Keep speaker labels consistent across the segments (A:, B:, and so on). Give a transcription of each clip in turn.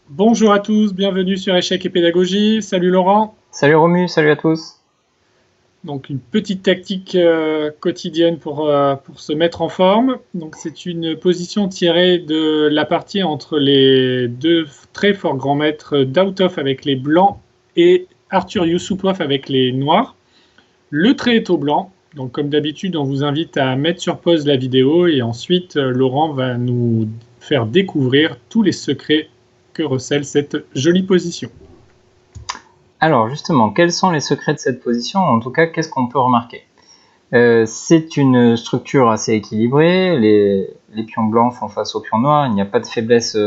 A: Bonjour à tous, bienvenue sur Échecs et Pédagogie. Salut Laurent.
B: Salut Romu, salut à tous.
A: Donc une petite tactique quotidienne pour se mettre en forme. Donc c'est une position tirée de la partie entre les deux très forts grands maîtres Dautov avec les blancs et Arthur Yusupov avec les noirs. Le trait est au blanc. Donc comme d'habitude, on vous invite à mettre sur pause la vidéo et ensuite Laurent va nous faire découvrir tous les secrets que recèle cette jolie position.
B: Alors justement, quels sont les secrets de cette position? En tout cas, qu'est-ce qu'on peut remarquer? C'est une structure assez équilibrée, les pions blancs font face aux pions noirs, il n'y a pas de faiblesse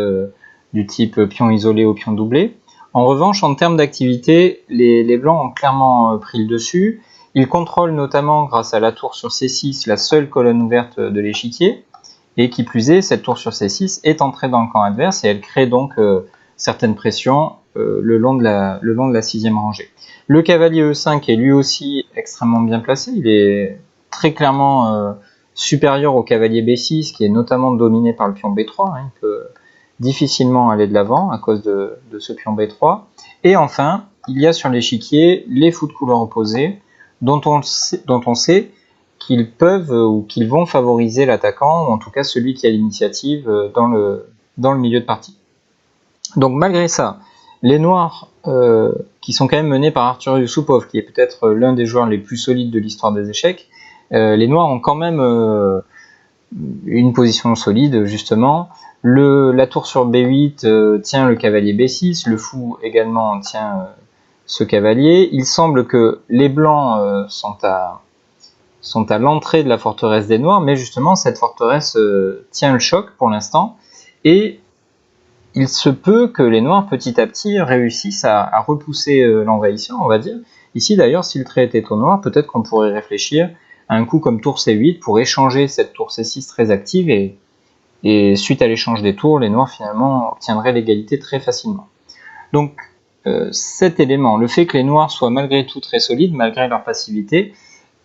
B: du type pion isolé ou pion doublé. En revanche, en termes d'activité, les blancs ont clairement pris le dessus. Ils contrôlent notamment, grâce à la tour sur C6, la seule colonne ouverte de l'échiquier. Et qui plus est, cette tour sur C6 est entrée dans le camp adverse et elle crée donc certaines pressions le long de la sixième rangée. Le cavalier E5 est lui aussi extrêmement bien placé, il est très clairement supérieur au cavalier B6 qui est notamment dominé par le pion B3, il peut difficilement aller de l'avant à cause de ce pion B3. Et enfin, il y a sur l'échiquier les fous de couleur opposés dont on sait qu'ils peuvent ou qu'ils vont favoriser l'attaquant, ou en tout cas celui qui a l'initiative dans le milieu de partie. Donc malgré ça, les noirs, qui sont quand même menés par Arthur Yusupov, qui est peut-être l'un des joueurs les plus solides de l'histoire des échecs, les noirs ont quand même une position solide, justement. La tour sur B8 tient le cavalier B6, le fou également tient ce cavalier. Il semble que les blancs sont à l'entrée de la forteresse des Noirs, mais justement cette forteresse tient le choc pour l'instant, et il se peut que les Noirs petit à petit réussissent à repousser l'envahisseur, on va dire. Ici d'ailleurs, si le trait était au noir, peut-être qu'on pourrait réfléchir à un coup comme tour C8 pour échanger cette tour C6 très active, et suite à l'échange des tours, les Noirs finalement obtiendraient l'égalité très facilement. Donc cet élément, le fait que les Noirs soient malgré tout très solides, malgré leur passivité,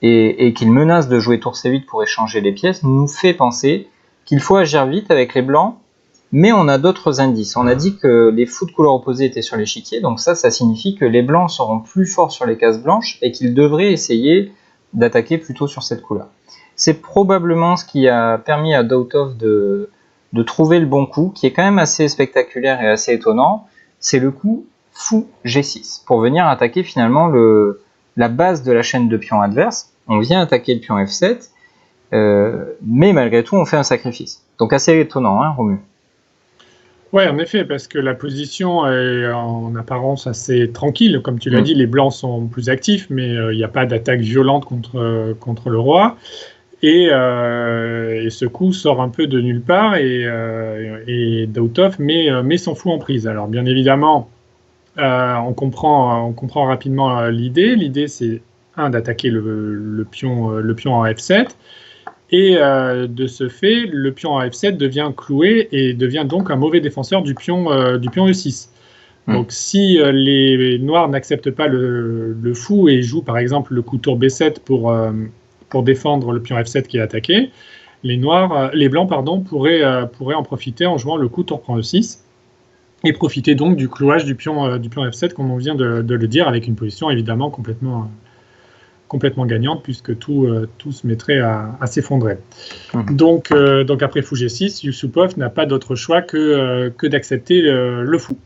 B: et qu'ils menacent de jouer tour C8 pour échanger les pièces, nous fait penser qu'il faut agir vite avec les blancs, mais on a d'autres indices. On a dit que les fous de couleur opposée étaient sur l'échiquier, donc ça signifie que les blancs seront plus forts sur les cases blanches et qu'ils devraient essayer d'attaquer plutôt sur cette couleur. C'est probablement ce qui a permis à Dautov de trouver le bon coup, qui est quand même assez spectaculaire et assez étonnant. C'est le coup fou G6, pour venir attaquer finalement la base de la chaîne de pions adverse. On vient attaquer le pion F7, mais malgré tout on fait un sacrifice. Donc assez étonnant, hein, Romu?
A: Ouais, en effet, parce que la position est en apparence assez tranquille. Comme tu l'as dit, les blancs sont plus actifs, mais il n'y a pas d'attaque violente contre le roi. Et ce coup sort un peu de nulle part, et Dautov met son fou en prise. Alors bien évidemment, on comprend rapidement l'idée. L'idée, c'est d'attaquer le pion en F7. Et de ce fait, le pion à F7 devient cloué et devient donc un mauvais défenseur du pion E6. Donc si les noirs n'acceptent pas le fou et jouent par exemple le coup tour B7 pour défendre le pion F7 qui est attaqué, les blancs pourraient en profiter en jouant le coup tour prend E6 et profiter donc du clouage du pion F7 comme on vient de le dire, avec une position évidemment complètement gagnante, puisque tout se mettrait à s'effondrer. Donc après fou G6, Yusupov n'a pas d'autre choix que d'accepter le fou,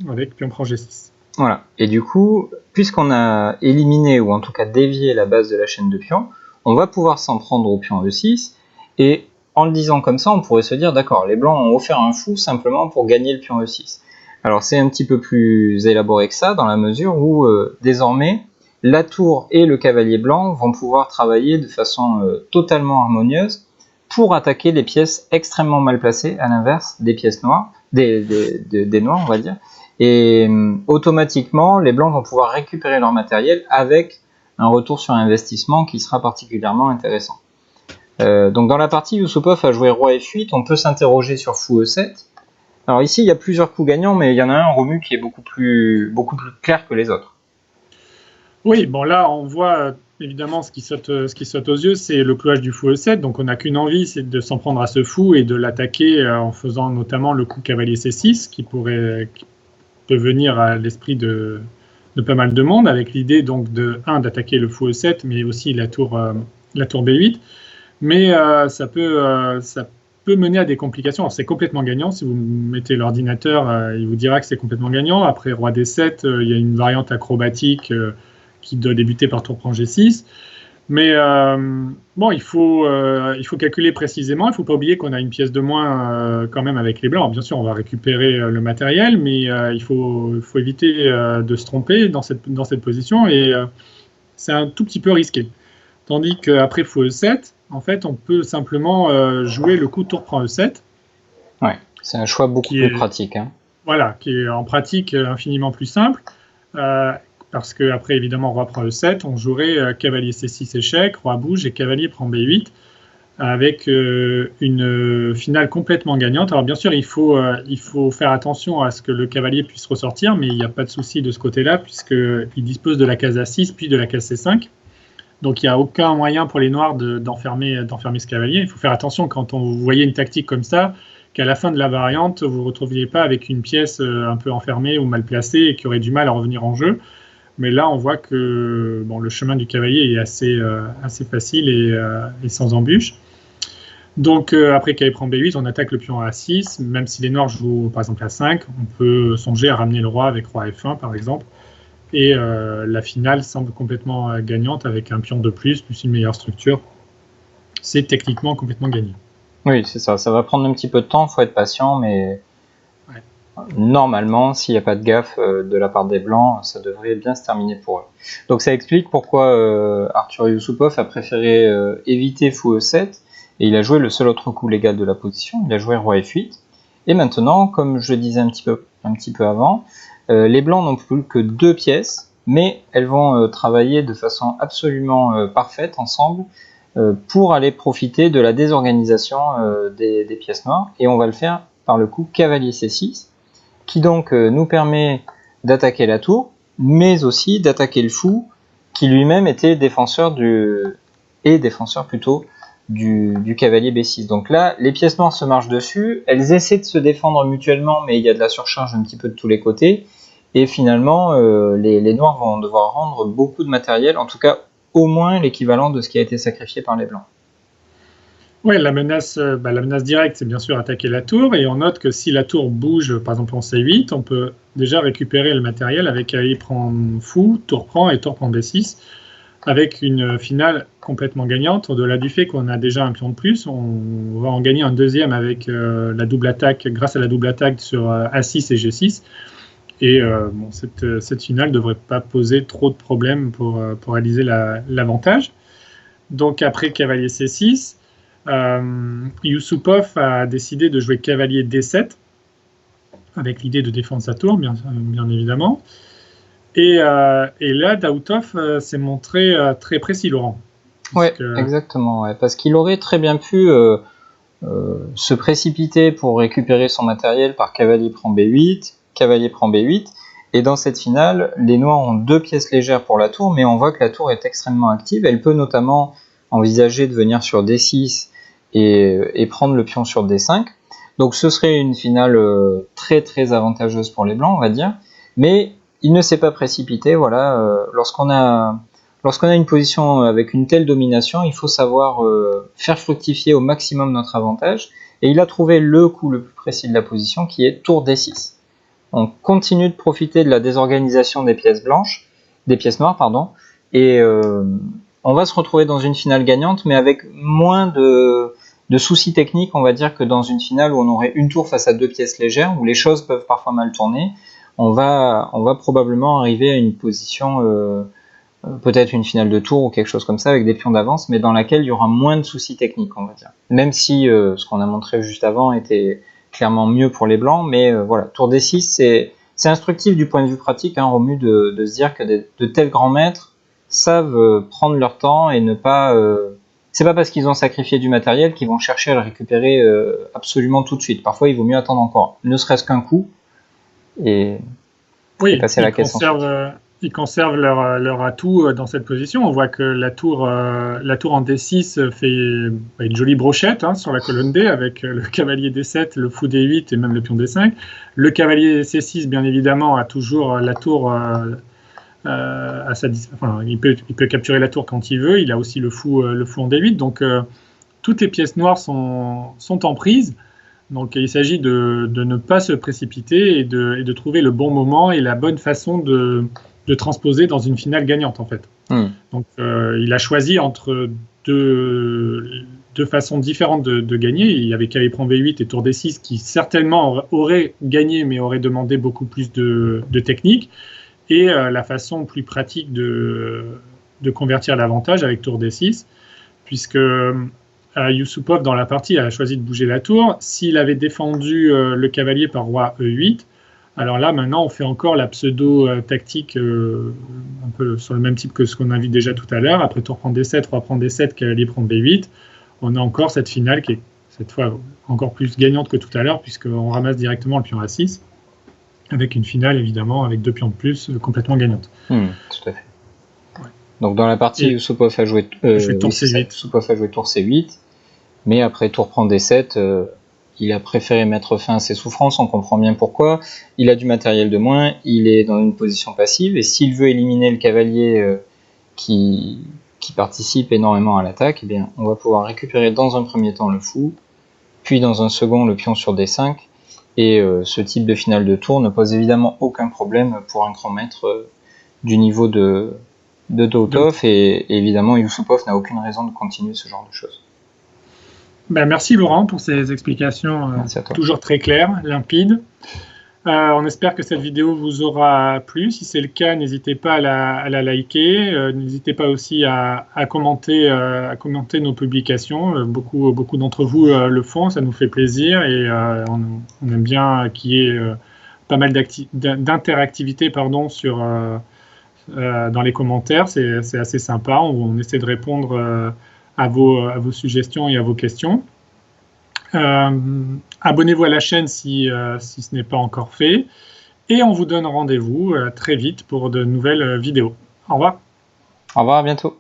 A: avec pion prend G6.
B: Voilà, et du coup, puisqu'on a éliminé, ou en tout cas dévié la base de la chaîne de pions, on va pouvoir s'en prendre au pion E6, et en le disant comme ça, on pourrait se dire, d'accord, les blancs ont offert un fou simplement pour gagner le pion E6. Alors c'est un petit peu plus élaboré que ça, dans la mesure où, désormais, la tour et le cavalier blanc vont pouvoir travailler de façon totalement harmonieuse pour attaquer les pièces extrêmement mal placées, à l'inverse des pièces noires, des noirs, on va dire. Et automatiquement, les blancs vont pouvoir récupérer leur matériel avec un retour sur investissement qui sera particulièrement intéressant. Donc dans la partie, Yusupov a joué roi F8, on peut s'interroger sur fou E7. Alors ici, il y a plusieurs coups gagnants, mais il y en a un, Romu, qui est beaucoup plus clair que les autres.
A: Oui, bon là, on voit évidemment ce qui saute aux yeux, c'est le clouage du fou E7. Donc on n'a qu'une envie, c'est de s'en prendre à ce fou et de l'attaquer en faisant notamment le coup cavalier C6, qui peut venir à l'esprit de pas mal de monde, avec l'idée donc d'attaquer le fou E7, mais aussi la tour B8. Mais ça peut mener à des complications. Alors c'est complètement gagnant. Si vous mettez l'ordinateur, il vous dira que c'est complètement gagnant. Après roi D7, il y a une variante acrobatique qui doit débuter par tour prend G6. Mais bon, il faut calculer précisément. Il ne faut pas oublier qu'on a une pièce de moins quand même avec les blancs. Alors, bien sûr, on va récupérer le matériel, mais il faut éviter de se tromper dans cette position. Et c'est un tout petit peu risqué. Tandis qu'après fou E7, en fait, on peut simplement jouer le coup tour prend E7.
B: Ouais, c'est un choix beaucoup plus pratique. Hein.
A: Voilà, qui est en pratique infiniment plus simple. Parce qu'après, évidemment, roi prend E7, on jouerait cavalier C6 échec, roi bouge et cavalier prend B8, avec une finale complètement gagnante. Alors bien sûr, il faut faire attention à ce que le cavalier puisse ressortir, mais il n'y a pas de souci de ce côté-là, puisqu'il dispose de la case A6, puis de la case C5. Donc il n'y a aucun moyen pour les noirs d'enfermer ce cavalier. Il faut faire attention quand vous voyez une tactique comme ça, qu'à la fin de la variante, vous ne vous retrouviez pas avec une pièce un peu enfermée ou mal placée et qui aurait du mal à revenir en jeu. Mais là, on voit que le chemin du cavalier est assez facile et sans embûche. Donc, après cavalier prend B8, on attaque le pion à A6. Même si les noirs jouent, par exemple, A5, on peut songer à ramener le roi avec roi F1, par exemple. Et la finale semble complètement gagnante avec un pion de plus une meilleure structure. C'est techniquement complètement gagné.
B: Oui, c'est ça. Ça va prendre un petit peu de temps, il faut être patient, mais... Normalement, s'il n'y a pas de gaffe de la part des blancs, ça devrait bien se terminer pour eux. Donc ça explique pourquoi Arthur Yusupov a préféré éviter fou E7, et il a joué le seul autre coup légal de la position, il a joué roi F8. Et maintenant, comme je le disais un petit peu avant, les blancs n'ont plus que 2 pièces, mais elles vont travailler de façon absolument parfaite ensemble pour aller profiter de la désorganisation des pièces noires, et on va le faire par le coup cavalier C6, qui donc nous permet d'attaquer la tour, mais aussi d'attaquer le fou, qui lui-même était défenseur du cavalier B6. Donc là, les pièces noires se marchent dessus, elles essaient de se défendre mutuellement, mais il y a de la surcharge un petit peu de tous les côtés, et finalement, les noirs vont devoir rendre beaucoup de matériel, en tout cas au moins l'équivalent de ce qui a été sacrifié par les blancs.
A: Oui, la menace directe, c'est bien sûr attaquer la tour, et on note que si la tour bouge, par exemple en C8, on peut déjà récupérer le matériel avec cavalier prend fou, tour prend et tour prend B6, avec une finale complètement gagnante. Au-delà du fait qu'on a déjà un pion de plus, on va en gagner un deuxième avec la double attaque, grâce à la double attaque sur A6 et G6. Et cette finale ne devrait pas poser trop de problèmes pour réaliser l'avantage. Donc après cavalier C6, Yusupov a décidé de jouer cavalier D7 avec l'idée de défendre sa tour, bien évidemment. Et là, Daoutov s'est montré très précis, Laurent.
B: Oui, exactement. Ouais, parce qu'il aurait très bien pu se précipiter pour récupérer son matériel par cavalier prend B8, cavalier prend B8. Et dans cette finale, les noirs ont 2 pièces légères pour la tour, mais on voit que la tour est extrêmement active. Elle peut notamment envisager de venir sur D6 et prendre le pion sur D5. Donc ce serait une finale très très avantageuse pour les blancs, on va dire. Mais il ne s'est pas précipité. Voilà, lorsqu'on a une position avec une telle domination, il faut savoir faire fructifier au maximum notre avantage. Et il a trouvé le coup le plus précis de la position, qui est tour D6. On continue de profiter de la désorganisation des pièces noires, et on va se retrouver dans une finale gagnante, mais avec moins de soucis techniques, on va dire, que dans une finale où on aurait une tour face à 2 pièces légères, où les choses peuvent parfois mal tourner. On va probablement arriver à une position, peut-être une finale de tour ou quelque chose comme ça, avec des pions d'avance, mais dans laquelle il y aura moins de soucis techniques, on va dire. Même si ce qu'on a montré juste avant était clairement mieux pour les blancs, mais voilà, tour D6, c'est instructif du point de vue pratique, hein, Romu, de se dire que de tels grands maîtres savent prendre leur temps et ne pas... c'est pas parce qu'ils ont sacrifié du matériel qu'ils vont chercher à le récupérer absolument tout de suite. Parfois, il vaut mieux attendre encore, ne serait-ce qu'un coup, et passer à la caisse ensuite.
A: ils conservent leur atout dans cette position. On voit que la tour en D6 fait une jolie brochette sur la colonne D avec le cavalier D7, le fou D8 et même le pion D5. Le cavalier C6, bien évidemment, a toujours la tour à sa il peut capturer la tour quand il veut. Il a aussi le fou en D8. Donc, toutes les pièces noires sont en prise. Donc, il s'agit de ne pas se précipiter et de trouver le bon moment et la bonne façon de transposer dans une finale gagnante, en fait. Donc, il a choisi entre deux façons différentes de gagner. Il y avait cavalier prend V8 et tour D6 qui certainement auraient gagné, mais auraient demandé beaucoup plus de technique. Et la façon plus pratique de convertir l'avantage avec tour D6, puisque Yusupov, dans la partie, a choisi de bouger la tour. S'il avait défendu le cavalier par roi E8, alors là, maintenant, on fait encore la pseudo-tactique un peu sur le même type que ce qu'on a vu déjà tout à l'heure. Après tour prend D7, roi prend D7, cavalier prend B8. On a encore cette finale qui est cette fois encore plus gagnante que tout à l'heure, puisqu'on ramasse directement le pion A6, avec une finale, évidemment, avec 2 pions de plus, complètement gagnante.
B: Tout à fait. Ouais. Donc dans la partie, Yusupov a joué tour C8. Yusupov a joué tour C8, mais après tour prend D7... il a préféré mettre fin à ses souffrances, on comprend bien pourquoi. Il a du matériel de moins, il est dans une position passive, et s'il veut éliminer le cavalier qui participe énormément à l'attaque, eh bien, on va pouvoir récupérer dans un premier temps le fou, puis dans un second le pion sur D5, et ce type de finale de tour ne pose évidemment aucun problème pour un grand maître du niveau de Dotov, et évidemment Yusupov n'a aucune raison de continuer ce genre de choses.
A: Merci Laurent pour ces explications toujours très claires, limpides. On espère que cette vidéo vous aura plu. Si c'est le cas, n'hésitez pas à la liker. N'hésitez pas aussi à commenter nos publications. Beaucoup d'entre vous le font, ça nous fait plaisir et on aime bien qu'il y ait pas mal d'interactivité dans les commentaires. C'est assez sympa. On essaie de répondre à vos suggestions et à vos questions. Abonnez-vous à la chaîne si ce n'est pas encore fait. Et on vous donne rendez-vous très vite pour de nouvelles vidéos. Au revoir.
B: Au revoir, à bientôt.